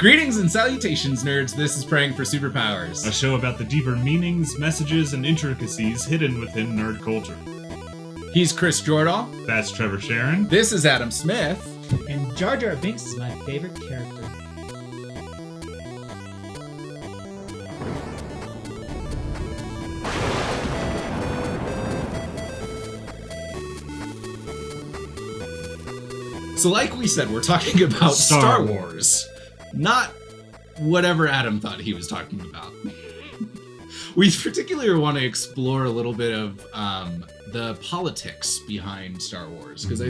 Greetings and salutations, nerds. This is Praying for Superpowers, a show about the deeper meanings, messages, and intricacies hidden within nerd culture. He's Chris Jordahl. That's Trever Shirin. This is Adam Smith. And Jar Jar Binks is my favorite character. So like we said, we're talking about Star Wars. Not whatever Adam thought he was talking about. We particularly want to explore a little bit of the politics behind Star Wars, because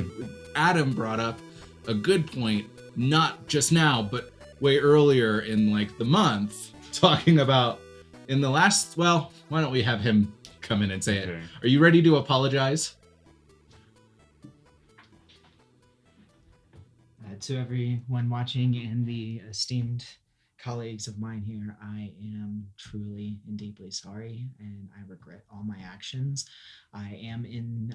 Adam brought up a good point, not just now, but way earlier in like the month, talking about in the last, well, why don't we have him come in and say it? Are you ready to apologize? To everyone watching and the esteemed colleagues of mine here, I am truly and deeply sorry, and I regret all my actions. I am in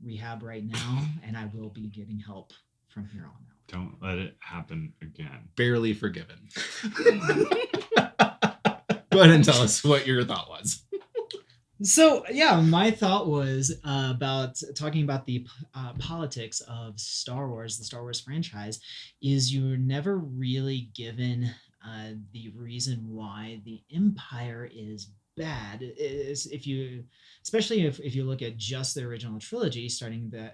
rehab right now, and I will be getting help from here on out. Don't let it happen again. Barely forgiven. Go ahead and tell us what your thought was. So, yeah, my thought was about talking about the politics of Star Wars, the Star Wars franchise, is you're never really given the reason why the Empire is bad. Especially if you look at just the original trilogy,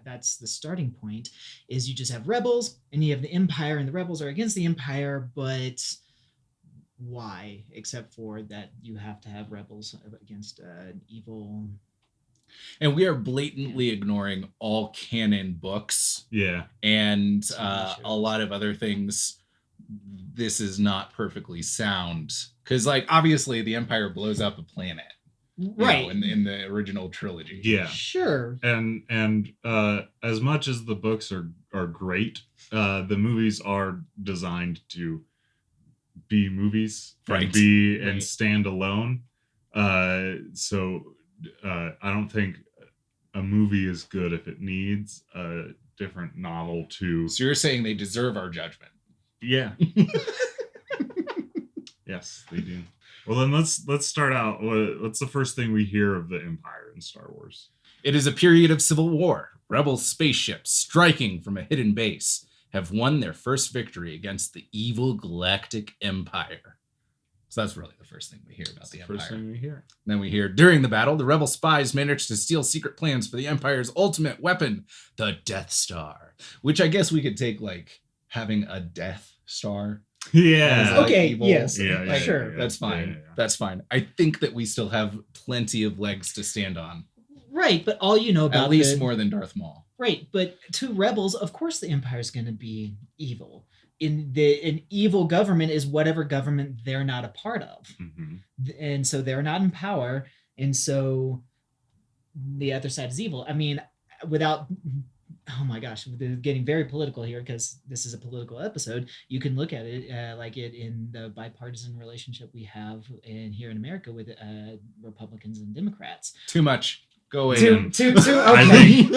that's the starting point, is you just have rebels and you have the Empire, and the rebels are against the Empire, but why, except for that you have to have rebels against an evil, and we are blatantly ignoring all canon books, and a lot of other things. This is not perfectly sound, because like obviously the Empire blows up a planet, right, in the original trilogy. Sure. And as much as the books are great, the movies are designed to be movies, and stand alone. So I don't think a movie is good if it needs a different novel to. So you're saying they deserve our judgment? Yeah. Yes, they do. Well, then let's start out. What's the first thing we hear of the Empire in Star Wars? It is a period of civil war. Rebel spaceships striking from a hidden base have won their first victory against the evil Galactic Empire. So that's really the first thing we hear about the Empire. First thing we hear. Then we hear, during the battle, the rebel spies managed to steal secret plans for the Empire's ultimate weapon, the Death Star. Which I guess we could take like having a Death Star. Yeah. Okay, evil. yes. Yeah, sure. Yeah, that's fine. Yeah. That's fine. I think that we still have plenty of legs to stand on. Right, but all you know about at least more than Darth Maul. Right, but to rebels, of course the Empire is going to be evil. An evil government is whatever government they're not a part of. Mm-hmm. And so they're not in power, and so the other side is evil. I mean, without, oh my gosh, getting very political here because this is a political episode, you can look at it like it in the bipartisan relationship we have here in America with Republicans and Democrats. Too much. Go away. Too okay.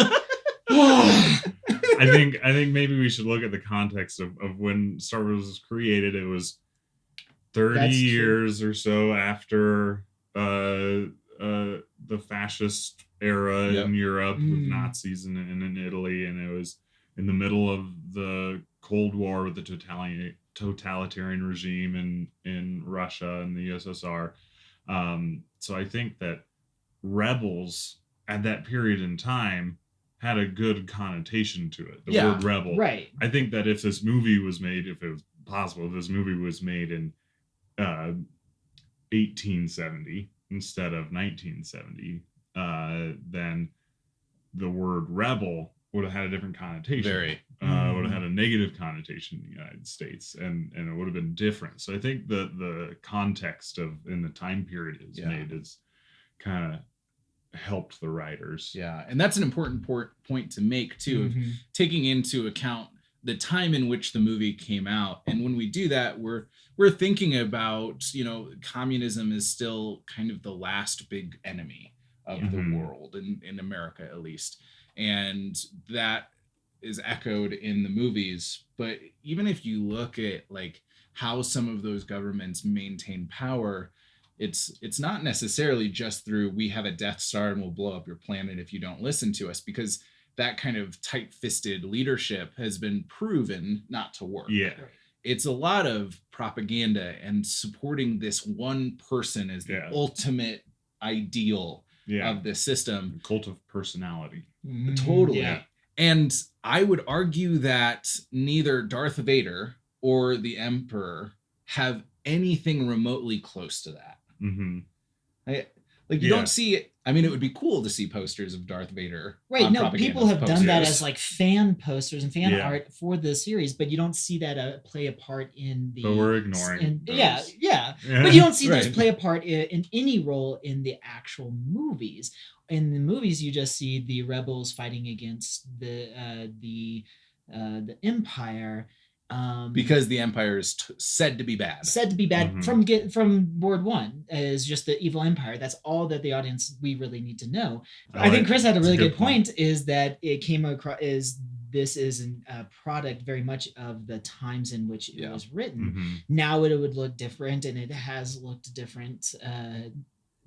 I think maybe we should look at the context of when Star Wars was created. It was 30 years or so after the fascist era in Europe with Nazis and in Italy, and it was in the middle of the Cold War with the totalitarian regime in Russia and the USSR. So I think that rebels at that period in time had a good connotation to it. The word rebel. Right. I think that if this movie was made, if it was possible, if this movie was made in 1870 instead of 1970, then the word rebel would have had a different connotation. Would have had a negative connotation in the United States, and it would have been different. So I think the context of in the time period it was made is kind of helped the writers. Yeah, and that's an important point to make too, of taking into account the time in which the movie came out. And when we do that, we're thinking about, communism is still kind of the last big enemy of the world, in America at least. And that is echoed in the movies. But even if you look at like how some of those governments maintain power, it's not necessarily just through we have a Death Star and we'll blow up your planet if you don't listen to us, because that kind of tight-fisted leadership has been proven not to work. Yeah. It's a lot of propaganda and supporting this one person as the ultimate ideal of the system. The cult of personality. Totally. Yeah. And I would argue that neither Darth Vader or the Emperor have anything remotely close to that. Mm-hmm. You don't see it. I mean, it would be cool to see posters of Darth Vader. Right. No, people have done that as like fan posters and fan art for the series, but you don't see that play a part in the. But we're ignoring. Yeah. But you don't see those play a part in any role in the actual movies. In the movies, you just see the rebels fighting against the Empire. Because the Empire is said to be bad. From Board One is just the evil Empire. That's all that the audience we really need to know. I think Chris had a really good point. Is that it came across this is a product very much of the times in which it was written. Mm-hmm. Now it would look different, and it has looked different.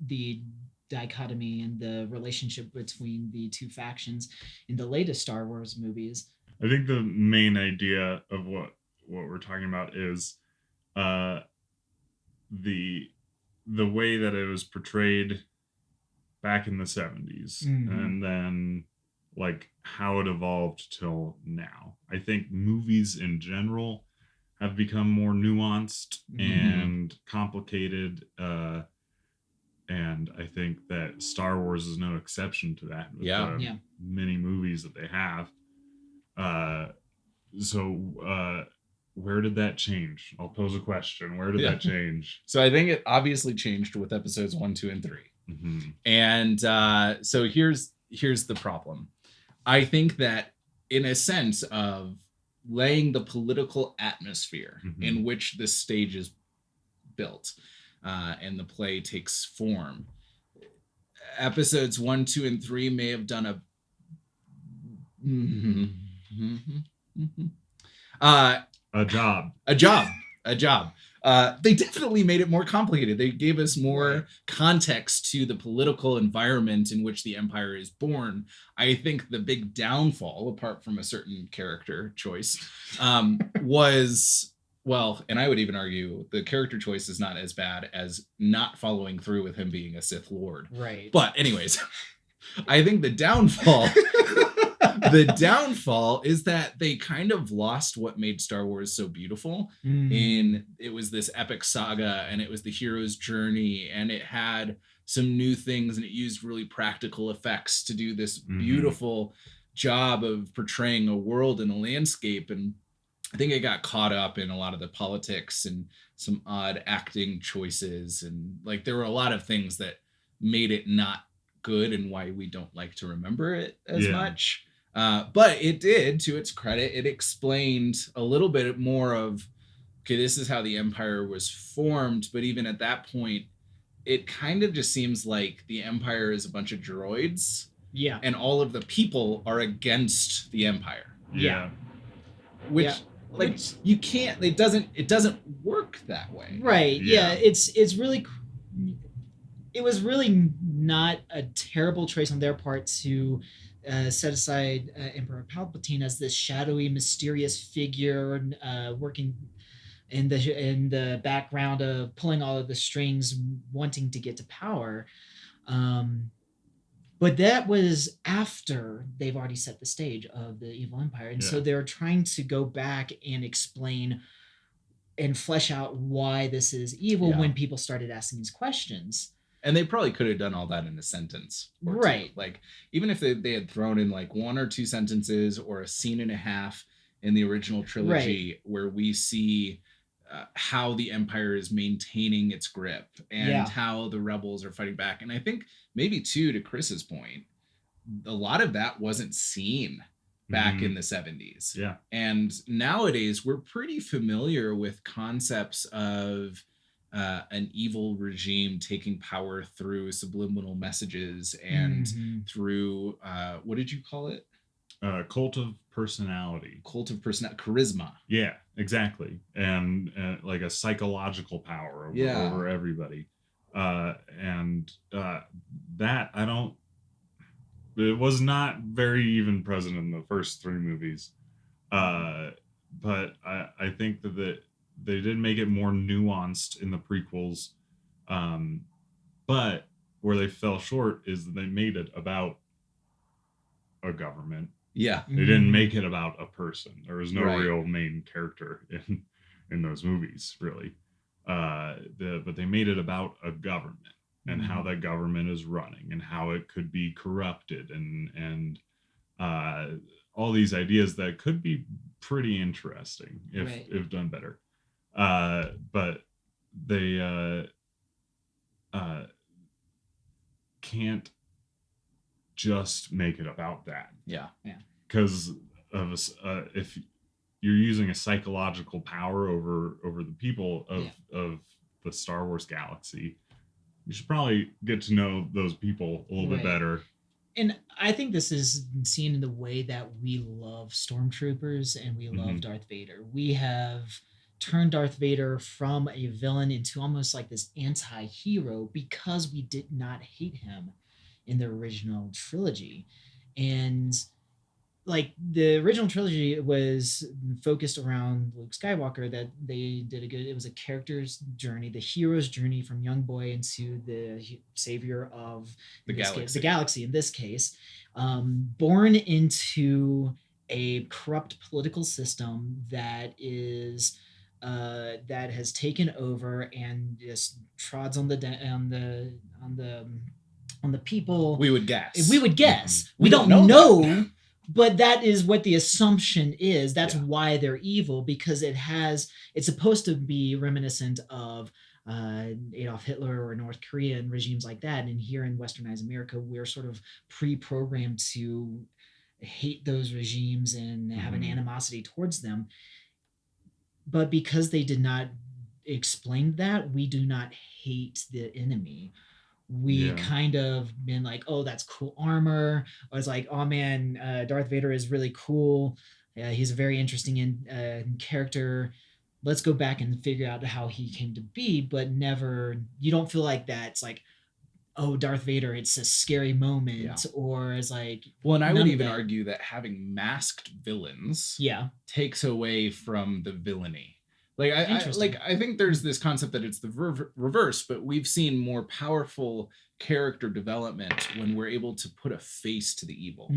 The dichotomy and the relationship between the two factions in the latest Star Wars movies. I think the main idea of what we're talking about is the way that it was portrayed back in the 70s, and then like how it evolved till now. I think movies in general have become more nuanced and complicated, and I think that Star Wars is no exception to that. With the many movies that they have. Where did that change? I'll pose a question. Where did that change? So I think it obviously changed with episodes 1, 2, and 3. Mm-hmm. And so here's the problem. I think that in a sense of laying the political atmosphere in which this stage is built and the play takes form, episodes 1, 2, and 3 may have done a job. They definitely made it more complicated. They gave us more context to the political environment in which the Empire is born. I think the big downfall, apart from a certain character choice, was, well, and I would even argue the character choice is not as bad as not following through with him being a Sith Lord. Right. But anyways, I think the downfall is that they kind of lost what made Star Wars so beautiful. And it was this epic saga, and it was the hero's journey, and it had some new things, and it used really practical effects to do this beautiful job of portraying a world and a landscape. And I think it got caught up in a lot of the politics and some odd acting choices, and like there were a lot of things that made it not good and why we don't like to remember it as much. But it did, to its credit, it explained a little bit more of, okay, this is how the Empire was formed. But even at that point, it kind of just seems like the Empire is a bunch of droids. Yeah. And all of the people are against the Empire. Yeah. Which you can't, it doesn't work that way. Right. Yeah. It's really, it was really not a terrible choice on their part to set aside Emperor Palpatine as this shadowy, mysterious figure working in the background of pulling all of the strings, wanting to get to power. But that was after they've already set the stage of the evil Empire. And so they're trying to go back and explain and flesh out why this is evil when people started asking these questions. And they probably could have done all that in a sentence. Right. Two. Like, even if they had thrown in like 1 or 2 sentences or a scene and a half in the original trilogy where we see how the Empire is maintaining its grip and how the rebels are fighting back. And I think maybe too, to Chris's point, a lot of that wasn't seen back in the 70s. Yeah. And nowadays we're pretty familiar with concepts of an evil regime taking power through subliminal messages and through what did you call it? Cult of personality. Cult of charisma. Yeah, exactly. And like a psychological power over everybody. That I don't. It was not very even present in the first three movies. But I think that they did make it more nuanced in the prequels. But where they fell short is that they made it about a government. Yeah. They didn't make it about a person. There was no Right. real main character in those movies, really. But they made it about a government and how that government is running and how it could be corrupted and all these ideas that could be pretty interesting if done better. But they can't just make it about that. Yeah. Because if you're using a psychological power over the people of the Star Wars galaxy, you should probably get to know those people a little bit better. And I think this is seen in the way that we love stormtroopers and we love Darth Vader. We have turned Darth Vader from a villain into almost like this anti-hero because we did not hate him in the original trilogy. And like the original trilogy was focused around Luke Skywalker, that they did it was a character's journey, the hero's journey from young boy into the savior of the galaxy in this case, born into a corrupt political system that is that has taken over and just trods on the people. We would guess. We don't know. But that is what the assumption is. That's why they're evil, because it's supposed to be reminiscent of Adolf Hitler or North Korea and regimes like that. And here in Westernized America, we're sort of pre-programmed to hate those regimes and have an animosity towards them. But because they did not explain that, we do not hate the enemy. We kind of been like, oh, that's cool armor. Or it's like, oh man, Darth Vader is really cool. He's a very interesting character. Let's go back and figure out how he came to be, but never, you don't feel like that's like, oh, Darth Vader, it's a scary moment, or it's like... Well, and I would even argue that having masked villains takes away from the villainy. Like I think there's this concept that it's the reverse, but we've seen more powerful character development when we're able to put a face to the evil.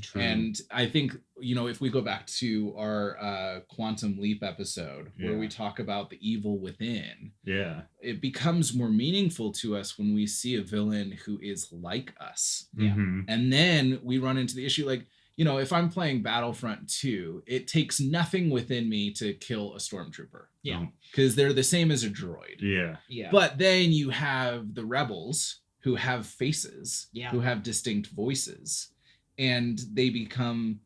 True. And I think, if we go back to our Quantum Leap episode where we talk about the evil within, it becomes more meaningful to us when we see a villain who is like us. And then we run into the issue like, if I'm playing Battlefront 2, it takes nothing within me to kill a stormtrooper. Yeah. Because they're the same as a droid. Yeah. But then you have the rebels who have faces, who have distinct voices, and they become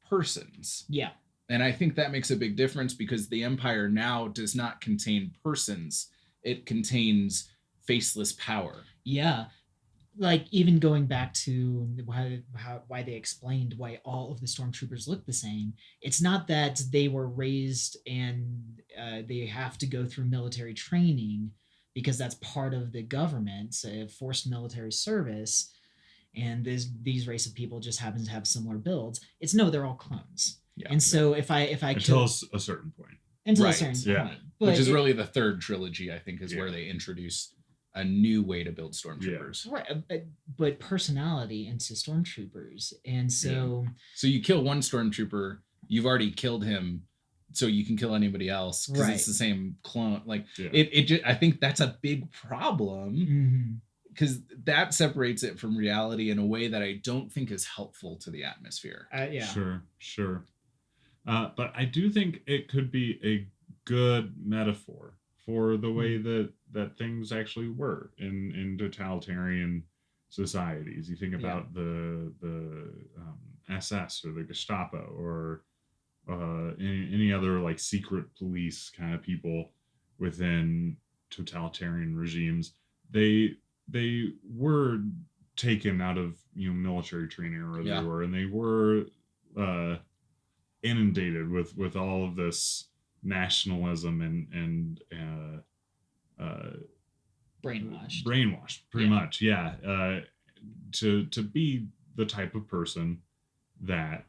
persons. Yeah. And I think that makes a big difference because the Empire now does not contain persons. It contains faceless power. Yeah. Like even going back to why they explained why all of the stormtroopers look the same. It's not that they were raised and they have to go through military training because that's part of the government, forced military service, and these race of people just happen to have similar builds. It's no, they're all clones. And so if I until a certain point. Until a certain point. But which is really the third trilogy, I think, is where they introduce a new way to build stormtroopers. Right, but personality into stormtroopers. And so so you kill one stormtrooper, you've already killed him, so you can kill anybody else because it's the same clone. Like it just, I think that's a big problem because that separates it from reality in a way that I don't think is helpful to the atmosphere. Sure. But I do think it could be a good metaphor for the way that things actually were in totalitarian societies. You think about the SS or the Gestapo or any other like secret police kind of people within totalitarian regimes. They were taken out of military training or where they were, and they were inundated with all of this nationalism and brainwashed pretty much, to be the type of person that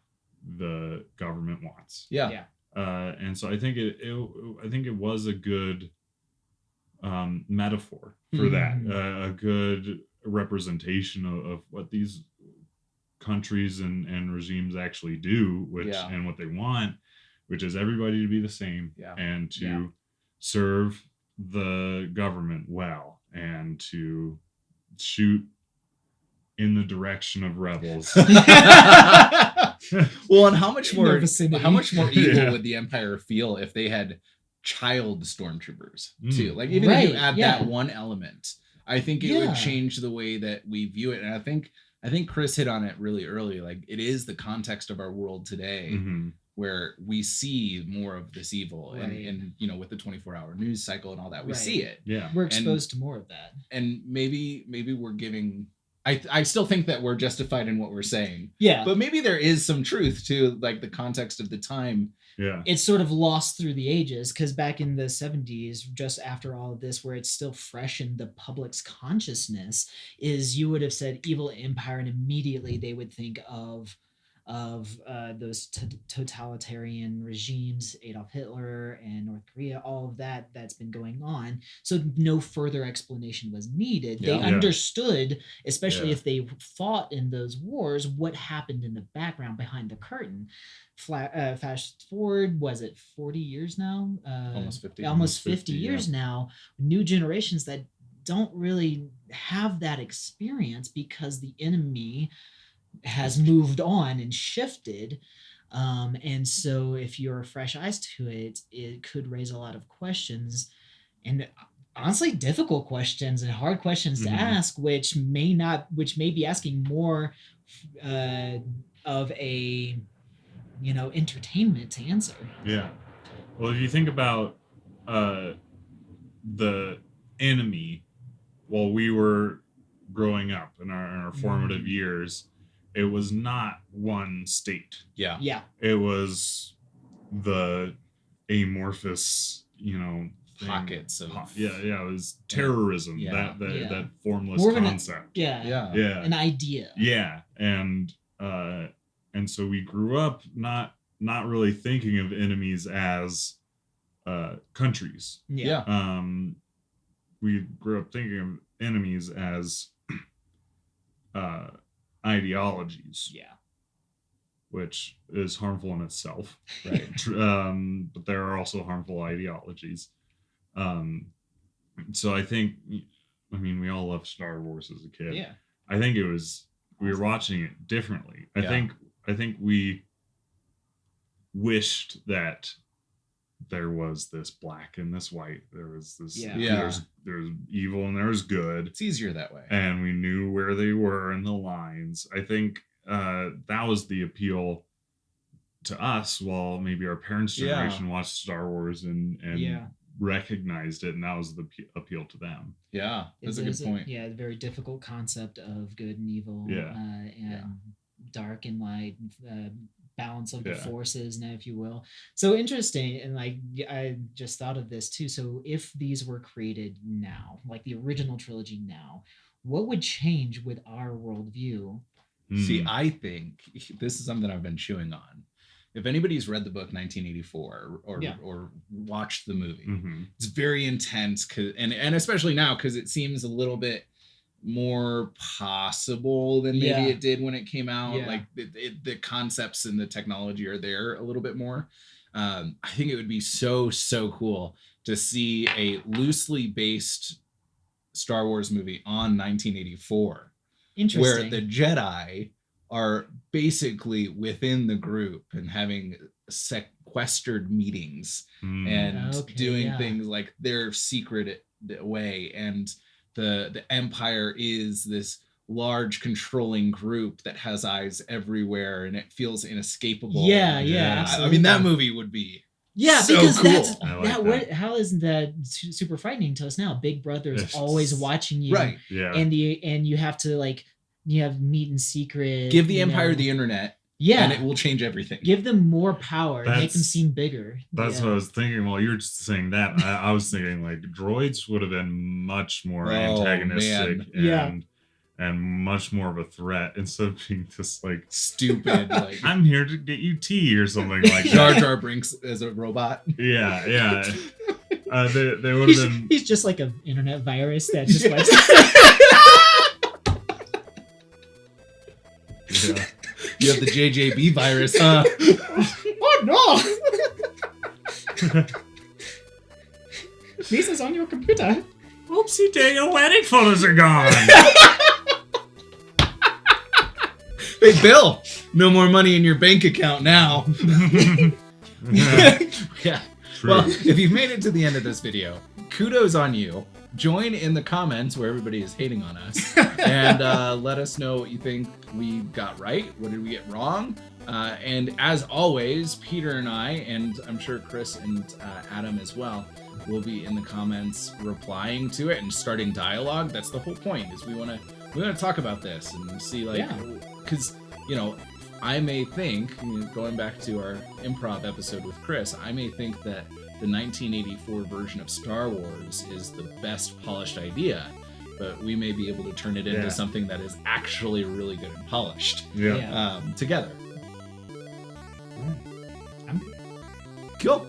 the government wants. And so I think it was a good metaphor for that, a good representation of what these countries and regimes actually do, which and what they want, which is everybody to be the same and to serve the government well and to shoot in the direction of rebels. Well, and how much more evil would the Empire feel if they had child stormtroopers too? Like, even if you add that one element, I think it would change the way that we view it. And I think Chris hit on it really early. Like, it is the context of our world today where we see more of this evil, and you know, with the 24-hour news cycle and all that, we see it. We're exposed to more of that. And maybe we're giving. I still think that we're justified in what we're saying. But maybe there is some truth to, like, the context of the time. It's sort of lost through the ages, because back in the 70s, just after all of this, where it's still fresh in the public's consciousness, is you would have said evil empire, and immediately they would think of those totalitarian regimes, Adolf Hitler and North Korea, all of that's been going on. So no further explanation was needed. They understood, especially if they fought in those wars, what happened in the background behind the curtain. Fast forward, was it 40 years now? Almost 50 years now. New generations that don't really have that experience because the enemy has moved on and shifted, and so if you're fresh eyes to it, it could raise a lot of questions, and honestly difficult questions and hard questions to ask, which may be asking more of a, you know, entertainment to answer. Well, if you think about the enemy while we were growing up in our formative years, it was not one state. It was the amorphous, you know, pockets of it was terrorism, that formless concept. An idea. And so we grew up not really thinking of enemies as countries. We grew up thinking of enemies as ideologies, which is harmful in itself, but there are also harmful ideologies. So I think, I mean, we all loved Star Wars as a kid. I think we were watching it differently. I think we wished that there was this black and this white. There was this. There's evil and there's good. It's easier that way. And we knew where they were in the lines. I think that was the appeal to us, while maybe our parents' generation watched Star Wars and recognized it, and that was the appeal to them. That's a good point. A very difficult concept of good and evil, and dark and light, balance of the forces, now, if you will. So interesting. And like, I just thought of this too. So if these were created now, like the original trilogy now, what would change with our worldview? See, I think this is something I've been chewing on. If anybody's read the book 1984 or watched the movie, it's very intense, and especially now, because it seems a little bit more possible than maybe it did when it came out. Like the concepts and the technology are there a little bit more. I think it would be so cool to see a loosely based Star Wars movie on 1984, where the Jedi are basically within the group and having sequestered meetings and doing things like their secret way, and the Empire is this large controlling group that has eyes everywhere, and it feels inescapable. I mean, that movie would be so because cool. How isn't that super frightening to us now? Big Brother's always watching you, right? And you have to, like, you have meet in secret. Give the Empire the internet, Yeah. And it will change everything. Give them more power. Make them seem bigger. That's what I was thinking. While you were just saying that, I was thinking like droids would have been much more antagonistic and much more of a threat instead of being just like stupid. Like I'm here to get you tea or something like that. Jar Jar Binks as a robot. Yeah. They would have been. He's just like an internet virus that just went. Yeah. You have the JJB virus, huh? Oh no! Lisa's on your computer. Oopsie day, your wedding photos are gone. Hey, Bill, no more money in your bank account now. Yeah. True. Well, if you've made it to the end of this video, kudos on you. Join in the comments where everybody is hating on us and let us know what you think we got right. What did we get wrong? And as always, Peter and I, and I'm sure Chris and Adam as well, will be in the comments replying to it and starting dialogue. That's the whole point, is we want to talk about this and see, like, because I may think, going back to our improv episode with Chris, I may think that the 1984 version of Star Wars is the best polished idea, but we may be able to turn it into something that is actually really good and polished together. I'm Cool.